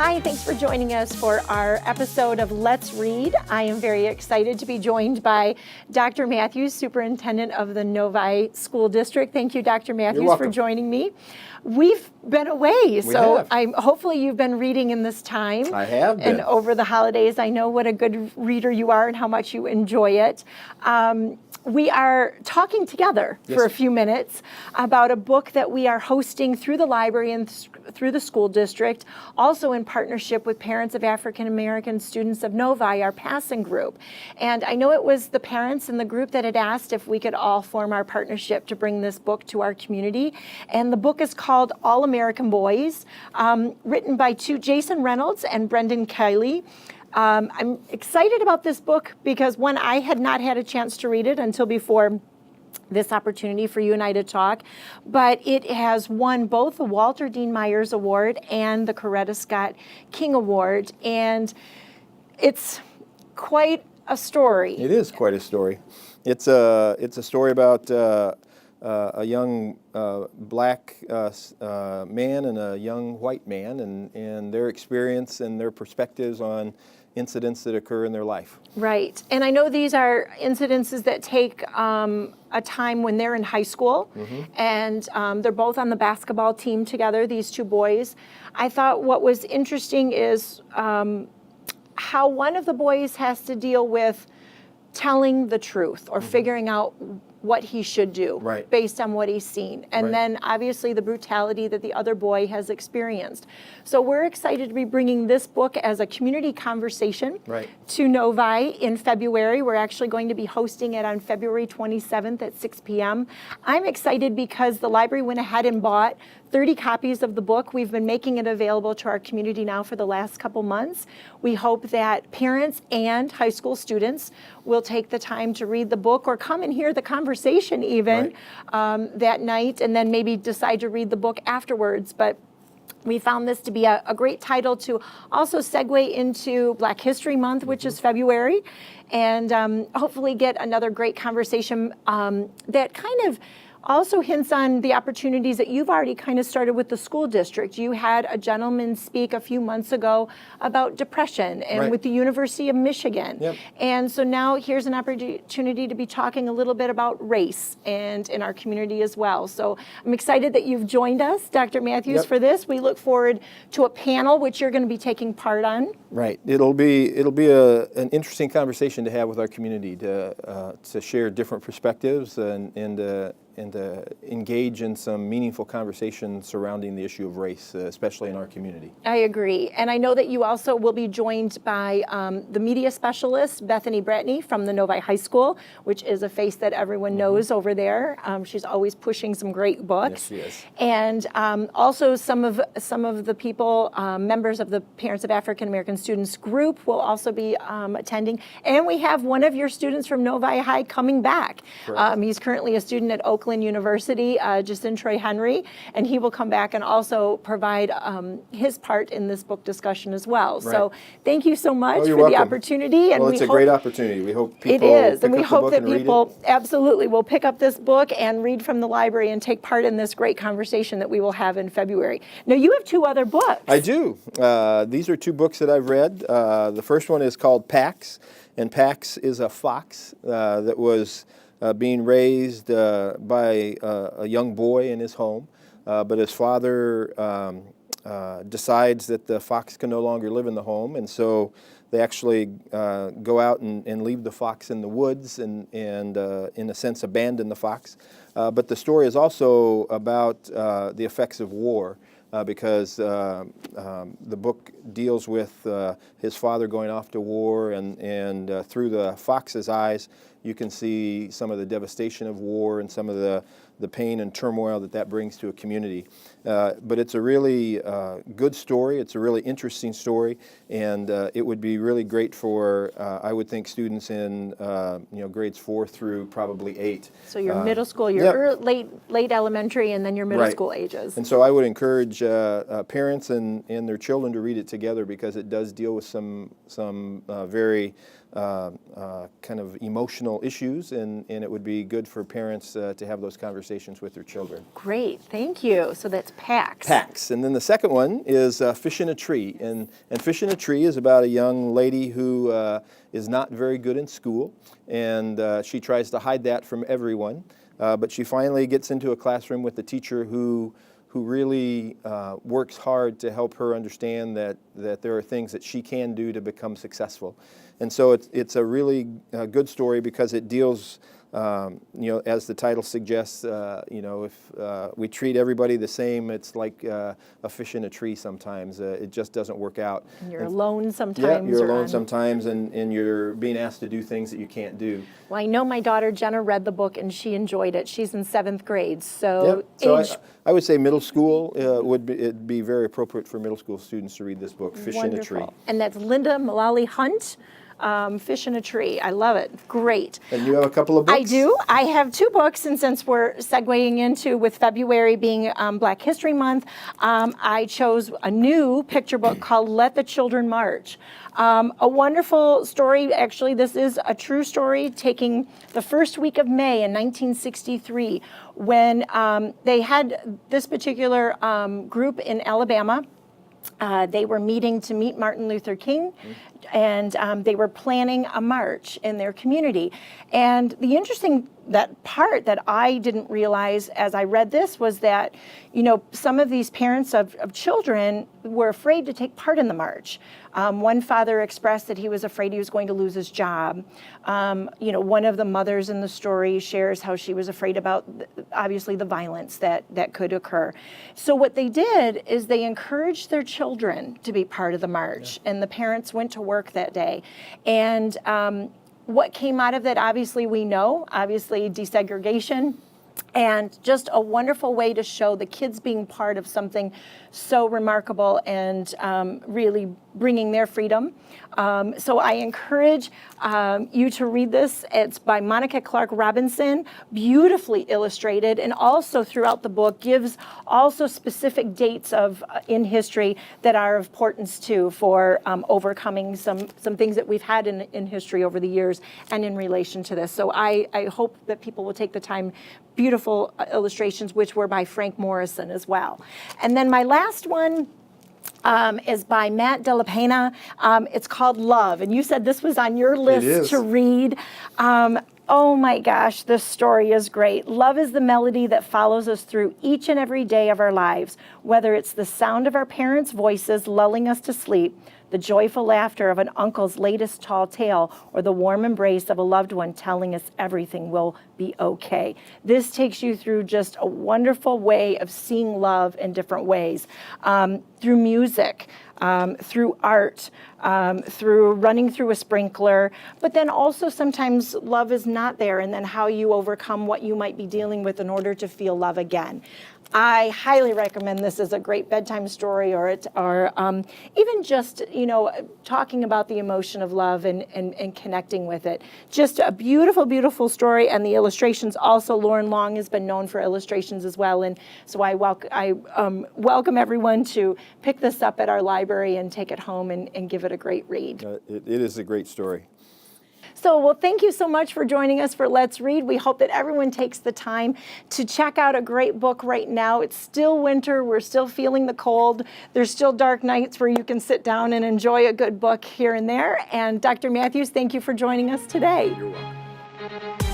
Hi, thanks for joining us for our episode of Let's Read. I am very excited to be joined by Dr. Matthews, Superintendent of the Novi School District. Thank you, Dr. Matthews, for joining me. We've been away, so hopefully you've been reading in this time. I have been. And over the holidays, I know what a good reader you are and how much you enjoy it. We are talking together for a few minutes about a book that we are hosting through the library and through the school district, also in partnership with parents of African American students of Novi, our passing group. And I know it was the parents in the group that had asked if we could all form our partnership to bring this book to our community. And the book is called All American Boys, written by Jason Reynolds and Brendan Kiley. I'm excited about this book because, one, I had not had a chance to read it until before this opportunity for you and I to talk, but it has won both the Walter Dean Myers Award and the Coretta Scott King Award, and it's quite a story. It is quite a story. It's a story about a young black man and a young white man, and their experience and their perspectives on incidents that occur in their life. Right. And I know these are incidences that take a time when they're in high school, and they're both on the basketball team together, these two boys. I thought what was interesting is how one of the boys has to deal with telling the truth or figuring out what he should do based on what he's seen. And then obviously the brutality that the other boy has experienced. So we're excited to be bringing this book as a community conversation to Novi in February. We're actually going to be hosting it on February 27th at 6 p.m. I'm excited because the library went ahead and bought 30 copies of the book. We've been making it available to our community now for the last couple months. We hope that parents and high school students will take the time to read the book or come and hear the conversation even that night, and then maybe decide to read the book afterwards. But we found this to be a great title to also segue into Black History Month, which is February, and hopefully get another great conversation that kind of also hints on the opportunities that you've already kind of started with the school district. You had a gentleman speak a few months ago about depression and with the University of Michigan. And so now here's an opportunity to be talking a little bit about race and in our community as well. So I'm excited that you've joined us, Dr. Matthews, for this. We look forward to a panel which you're going to be taking part on. Right. It'll be an interesting conversation to have with our community to share different perspectives and to engage in some meaningful conversations surrounding the issue of race, especially in our community. I agree. And I know that you also will be joined by the media specialist, Bethany Bratney from the Novi High School, which is a face that everyone knows over there. She's always pushing some great books. Yes, she is. And also some of the people, members of the Parents of African American Students group will also be attending. And we have one of your students from Novi High coming back. He's currently a student at Oakland University, Justin Troy Henry, and he will come back and also provide his part in this book discussion as well. So thank you so much for the opportunity. And it's a great opportunity. We hope people it is, and we hope that people absolutely will pick up this book and read from the library and take part in this great conversation that we will have in February. Now, you have two other books. I do. These are two books that I've read. The first one is called Pax, and Pax is a fox that was being raised by a young boy in his home, but his father decides that the fox can no longer live in the home, and so they actually go out and leave the fox in the woods and in a sense abandon the fox. But the story is also about the effects of war. Because the book deals with his father going off to war, and through the fox's eyes, you can see some of the devastation of war and some of the pain and turmoil that brings to a community. But it's a really good story. It's a really interesting story, and it would be really great for, I would think, students in grades 4 through probably 8. So your middle school, your late elementary, and then your middle school ages. And so I would encourage parents and their children to read it together, because it does deal with some very kind of emotional emotional issues, and it would be good for parents to have those conversations with their children. Great, thank you. So that's PAX. PAX. And then the second one is Fish in a Tree. And Fish in a Tree is about a young lady who is not very good in school, and she tries to hide that from everyone. But she finally gets into a classroom with a teacher who really works hard to help her understand that there are things that she can do to become successful. And so it's a really good story because it deals, as the title suggests, if we treat everybody the same, it's like a fish in a tree sometimes. It just doesn't work out. And you're alone sometimes. Yeah, you're alone sometimes, and you're being asked to do things that you can't do. Well, I know my daughter Jenna read the book and she enjoyed it. She's in 7th grade, so I would say middle school it'd be very appropriate for middle school students to read this book, Fish in a Tree. And that's Linda Mullally Hunt. Fish in a Tree. I love it. Great. And you have a couple of books? I do. I have 2 books, and since we're segueing into with February being Black History Month, I chose a new picture book called Let the Children March. A wonderful story. Actually, this is a true story taking the first week of May in 1963 when they had this particular group in Alabama. They were meeting to meet Martin Luther King, and they were planning a march in their community. And the interesting part that I didn't realize as I read this was that, some of these parents of children were afraid to take part in the march. One father expressed that he was afraid he was going to lose his job. One of the mothers in the story shares how she was afraid about, obviously, the violence that could occur. So what they did is they encouraged their children to be part of the march, and the parents went to work that day. And what came out of that, obviously, we know, desegregation, and just a wonderful way to show the kids being part of something so remarkable and really bringing their freedom. So I encourage you to read this. It's by Monica Clark Robinson, beautifully illustrated, and also throughout the book gives also specific dates in history that are of importance too for overcoming some things that we've had in history over the years and in relation to this. So I hope that people will take the time. Beautiful illustrations, which were by Frank Morrison as well. And then my last one is by Matt Della Pena. It's called Love, and you said this was on your list to read. Oh my gosh, this story is great. Love is the melody that follows us through each and every day of our lives, whether it's the sound of our parents' voices lulling us to sleep, the joyful laughter of an uncle's latest tall tale, or the warm embrace of a loved one telling us everything will be okay. This takes you through just a wonderful way of seeing love in different ways, through music, through art, through running through a sprinkler, but then also sometimes love is not there, and then how you overcome what you might be dealing with in order to feel love again. I highly recommend this as a great bedtime story, or even just talking about the emotion of love and connecting with it. Just a beautiful, beautiful story, and the illustrations also. Lauren Long has been known for illustrations as well, and so I welcome everyone to pick this up at our library and take it home and give it a great read. It is a great story. So, well, thank you so much for joining us for Let's Read. We hope that everyone takes the time to check out a great book right now. It's still winter. We're still feeling the cold. There's still dark nights where you can sit down and enjoy a good book here and there. And Dr. Matthews, thank you for joining us today. You're welcome.